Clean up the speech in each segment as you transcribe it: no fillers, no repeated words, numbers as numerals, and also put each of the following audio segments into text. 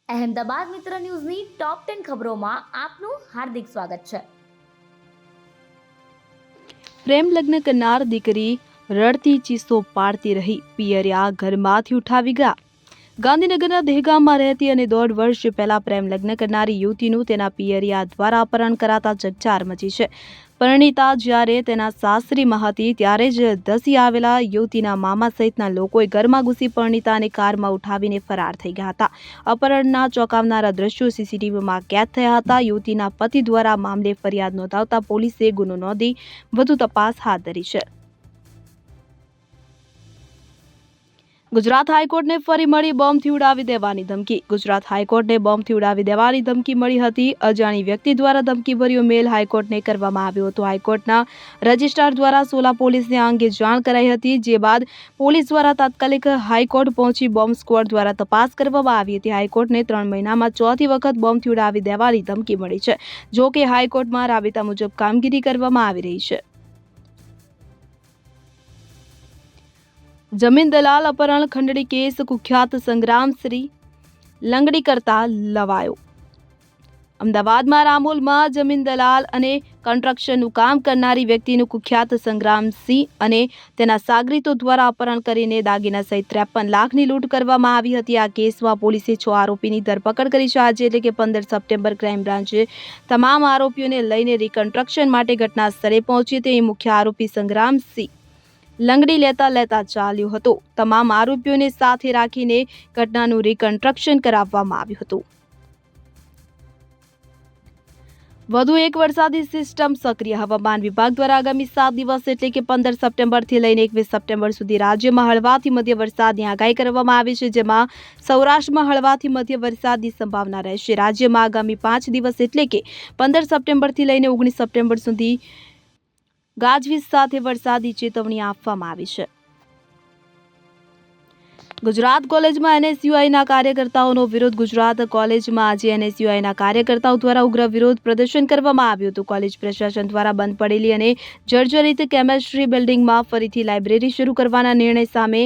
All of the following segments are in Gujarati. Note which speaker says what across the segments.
Speaker 1: અહેમદાબાદ મિત્ર ન્યૂઝની ટોપ 10 ખબરોમાં આપનું હાર્દિક સ્વાગત છે।
Speaker 2: પ્રેમ લગ્ન કરનાર દીકરી રડતી ચીસો પાડતી રહી, પિયરિયા ઘરમાંથી ઉઠાવી ગયા। ગાંધીનગરના દહેગામમાં રહેતી અને 1.5 વર્ષ પહેલા પ્રેમ લગ્ન કરનારી યુવતીનું તેના પિયરિયા દ્વારા અપહરણ કરાતા ચકચાર મચી છે। પરિણીતા જ્યારે તેના સાસરીમાં હતી ત્યારે જ ધસી આવેલા યુવતીના મામા સહિતના લોકોએ ઘરમાં ઘૂસી પરિણીતાને કારમાં ઉઠાવીને ફરાર થઈ ગયા હતા। અપહરણના ચોંકાવનારા દ્રશ્યો સીસીટીવીમાં કેદ થયા હતા। યુવતીના પતિ દ્વારા મામલે ફરિયાદ નોંધાવતા પોલીસે ગુનો નોંધી વધુ તપાસ હાથ ધરી છે। ગુજરાત હાઈકોર્ટને ફરી મળી બોમ્બથી ઉડાવી દેવાની ધમકી। ગુજરાત હાઈકોર્ટને બોમ્બથી ઉડાવી દેવાની ધમકી મળી હતી। અજાણી વ્યક્તિ દ્વારા ધમકીભર્યો મેલ હાઈકોર્ટને કરવામાં આવ્યો હતો। હાઈકોર્ટના રજિસ્ટ્રાર દ્વારા સોલા પોલીસને આ અંગે જાણ કરાઈ હતી, જે બાદ પોલીસ દ્વારા તાત્કાલિક હાઈકોર્ટ પહોંચી બોમ્બ સ્ક્વોડ દ્વારા તપાસ કરવામાં આવી હતી। હાઈકોર્ટને 3 મહિનામાં ચોથી વખત બોમ્બથી ઉડાવી દેવાની ધમકી મળી છે। જો કે હાઈકોર્ટમાં રાબેતા મુજબ કામગીરી કરવામાં આવી રહી છે। જમીન દલાલ અપહરણ ખંડણી કેસ કુખ્યાત સંગ્રામસિંહ લંગડી કરતા લવાયો। અમદાવાદમાં રામોલમાં જમીન દલાલ અને કન્સ્ટ્રક્શનનું કામ કરનારી વ્યક્તિનું કુખ્યાત સંગ્રામસિંહ અને તેના સાગરીતો દ્વારા અપહરણ કરીને દાગીના સહિત 53 લાખની લૂંટ કરવામાં આવી હતી। આ કેસમાં પોલીસે 6 આરોપીની ધરપકડ કરી છે। આજે એટલે કે 15 સપ્ટેમ્બર ક્રાઇમ બ્રાન્ચે તમામ આરોપીઓને લઈને રિકન્સ્ટ્રક્શન માટે ઘટના સ્થળે પહોંચી હતી। મુખ્ય આરોપી સંગ્રામસિંહ લંગડી લેતા ચાલ્યો હતો। તમામ આરોપીઓને સાથે રાખીને ઘટનાનું રિકન્સ્ટ્રક્શન કરાવવામાં આવ્યું હતું। વધુ એક વરસાદી સિસ્ટમ સક્રિય। હવામાન વિભાગ દ્વારા આગામી 7 દિવસ એટલે કે 15 સપ્ટેમ્બરથી લઈને 21 સપ્ટેમ્બર સુધી રાજ્યમાં હળવાથી મધ્ય વરસાદની આગાહી કરવામાં આવી છે, જેમાં સૌરાષ્ટ્રમાં હળવાથી મધ્ય વરસાદની સંભાવના રહેશે। રાજ્યમાં આગામી 5 દિવસ એટલે કે 15 સપ્ટેમ્બરથી લઈને 19 સપ્ટેમ્બર સુધી ગાજવીજ સાથે વરસાદી ચેતવણી આપવામાં આવી છે। ગુજરાત કોલેજમાં એનએસયુઆઈના કાર્યકર્તાઓનો વિરોધ। ગુજરાત કોલેજમાં આજે એનએસયુઆઈના કાર્યકર્તાઓ દ્વારા ઉગ્ર વિરોધ પ્રદર્શન કરવામાં આવ્યું હતું। કોલેજ પ્રશાસન દ્વારા બંધ પડેલી અને જર્જરિત કેમેસ્ટ્રી બિલ્ડિંગમાં ફરીથી લાઇબ્રેરી શરૂ કરવાના નિર્ણય સામે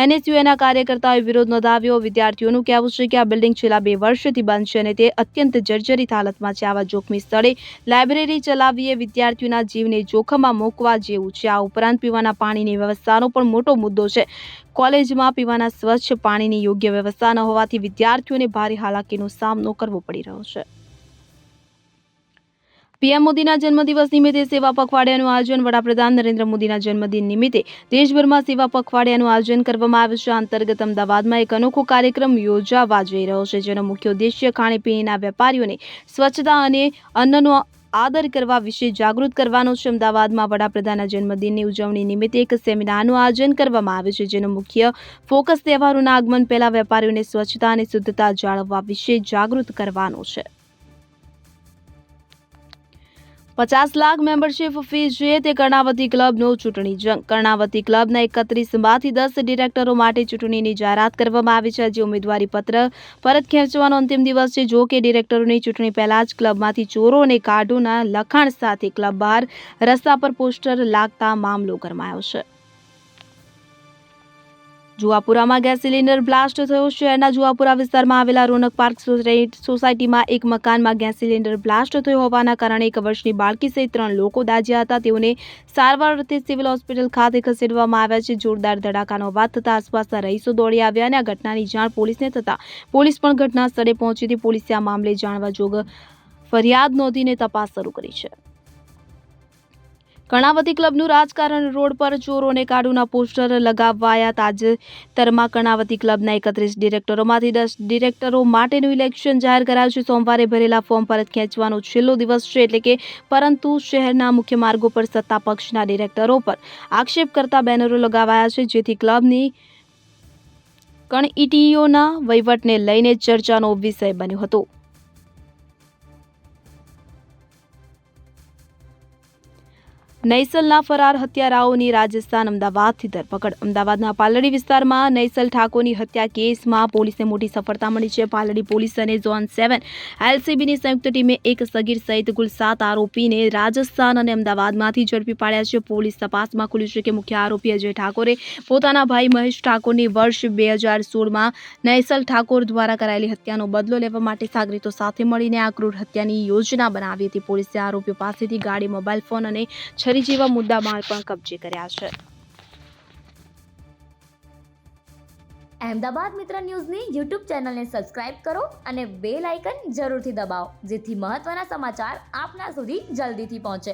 Speaker 2: એનએસયુઆઈના કાર્યકર્તાઓએ વિરોધ નોંધાવ્યો। વિદ્યાર્થીઓનું કહેવું છે કે આ બિલ્ડિંગ છેલ્લા 2 વર્ષથી બંધ છે અને તે અત્યંત જર્જરિત હાલતમાં છે। આવા જોખમી સ્થળે લાઇબ્રેરી ચલાવવી એ વિદ્યાર્થીઓના જીવને જોખમમાં મૂકવા જેવું છે। આ ઉપરાંત પીવાના પાણીની વ્યવસ્થાનો પણ મોટો મુદ્દો છે। કોલેજમાં પીવાના સ્વચ્છ પાણીની યોગ્ય વ્યવસ્થા ન હોવાથી વિદ્યાર્થીઓને ભારે હાલાકીનો સામનો કરવો પડી રહ્યો છે। પીએમ મોદીના જન્મદિવસ નિમિત્તે સેવા પખવાડિયાનું આયોજન। વડાપ્રધાન નરેન્દ્ર મોદીના જન્મદિન નિમિત્તે દેશભરમાં સેવા પખવાડિયાનું આયોજન કરવામાં આવ્યું છે। આ અંતર્ગત અમદાવાદમાં એક અનોખો કાર્યક્રમ યોજાવા જઈ રહ્યો છે, જેનો મુખ્ય ઉદ્દેશ્ય ખાણીપીણીના વેપારીઓને સ્વચ્છતા અને અન્નનો આદર કરવા વિશે જાગૃત કરવાનો છે। અમદાવાદમાં વડાપ્રધાનના જન્મદિનની ઉજવણી નિમિત્તે એક સેમિનારનું આયોજન કરવામાં આવ્યું છે, જેનો મુખ્ય ફોકસ તહેવારોના આગમન પહેલા વેપારીઓને સ્વચ્છતા અને શુદ્ધતા જાળવવા વિશે જાગૃત કરવાનો છે। 50 લાખ મેમ્બરશિપ ફી છે તે કર્ણાવતી ક્લબનો ચૂંટણી જંગ। કર્ણાવતી ક્લબના 31માંથી 10 ડિરેક્ટરો માટે ચૂંટણીની જાહેરાત કરવામાં આવી છે। આજે ઉમેદવારી પત્ર પરત ખેંચવાનો અંતિમ દિવસ છે। જો કે ડિરેક્ટરોની ચૂંટણી પહેલા જ ક્લબમાંથી ચોરો અને કાઢોના લખાણ સાથે ક્લબ બહાર રસ્તા પર પોસ્ટર લાગતા મામલો ગરમાયો છે। જુહાપુરામાં ગેસ સિલિન્ડર બ્લાસ્ટ થયો। શહેરના જુહાપુરા વિસ્તારમાં આવેલા રોનક પાર્ક સોસાયટીમાં એક મકાનમાં ગેસ સિલિન્ડર બ્લાસ્ટ થયો હોવાના કારણે 1 વર્ષની બાળકી સહિત 3 લોકો દાઝ્યા હતા। તેઓને સારવાર અર્થે સિવિલ હોસ્પિટલ ખાતે ખસેડવામાં આવ્યા છે। જોરદાર ધડાકાનો અવાજ થતાં આસપાસના રહીશો દોડી આવ્યા અને આ ઘટનાની જાણ પોલીસને થતાં પોલીસ પણ ઘટના સ્થળે પહોંચી હતી। પોલીસે આ મામલે જાણવા જોગ ફરિયાદ નોંધીને તપાસ શરૂ કરી છે। કર્ણાવતી ક્લબનું રાજકારણ। રોડ પર ચોરો અને કાઢોના પોસ્ટર લગાવાયા। તાજેતરમાં કર્ણાવતી ક્લબના 31 ડિરેક્ટરોમાંથી 10 ડિરેક્ટરો માટેનું ઇલેક્શન જાહેર કરાયું છે। સોમવારે ભરેલા ફોર્મ પરત ખેંચવાનો છેલ્લો દિવસ છે, એટલે કે પરંતુ શહેરના મુખ્ય માર્ગો પર સત્તા પક્ષના ડિરેક્ટરો પર આક્ષેપ કરતા બેનરો લગાવાયા છે, જેથી ક્લબની કણઈટીઓના વહીવટને લઈને ચર્ચાનો વિષય બન્યો હતો। નૈસલના ફરાર હત્યારાઓની રાજસ્થાન અમદાવાદથી ધરપકડ. અમદાવાદના પાલડી વિસ્તારમાં નૈસલ ઠાકોરની હત્યા કેસમાં પોલીસને મોટી સફળતા મળી છે. પાલડી પોલીસ અને ઝોન 7 એલસીબીની સંયુક્ત ટીમે એક સગીર સહિત કુલ 7 આરોપીને રાજસ્થાન અને અમદાવાદમાંથી ઝડપી પાડ્યા છે. પોલીસ તપાસમાં ખુલ્યું છે કે મુખ્ય આરોપી અજય ઠાકોરે પોતાના ભાઈ મહેશ ઠાકોરની વર્ષ 2016માં નૈસલ ઠાકોર દ્વારા કરાયેલી હત્યાનો બદલો લેવા માટે સાગરીતો સાથે મળીને આ ક્રૂર હત્યાની યોજના બનાવી હતી. પોલીસે આરોપીઓ પાસેથી ગાડી, મોબાઈલ ફોન અને છરી જેવા મુદ્દામાલ પણ કબજે કર્યા છે.
Speaker 1: અહેમદાબાદ મિત્ર ન્યૂઝની યુટ્યુબ ચેનલને સબસ્ક્રાઇબ કરો અને બેલ આઇકન જરૂરથી દબાવો જેથી મહત્ત્વના સમાચાર આપના સુધી જલ્દીથી પહોંચે.